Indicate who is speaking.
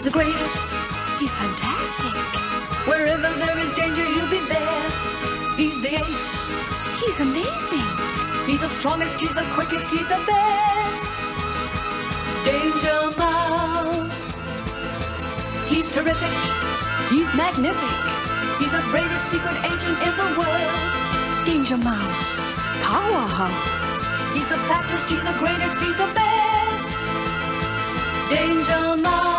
Speaker 1: He's the greatest. He's fantastic. Wherever there is danger, he'll be there. He's the ace. He's amazing. He's the strongest, he's the quickest, he's the best. Danger Mouse. He's terrific. He's magnific. He's the greatest secret agent in the world. Danger Mouse. Powerhouse. He's the fastest, he's the greatest, he's the best. Danger Mouse.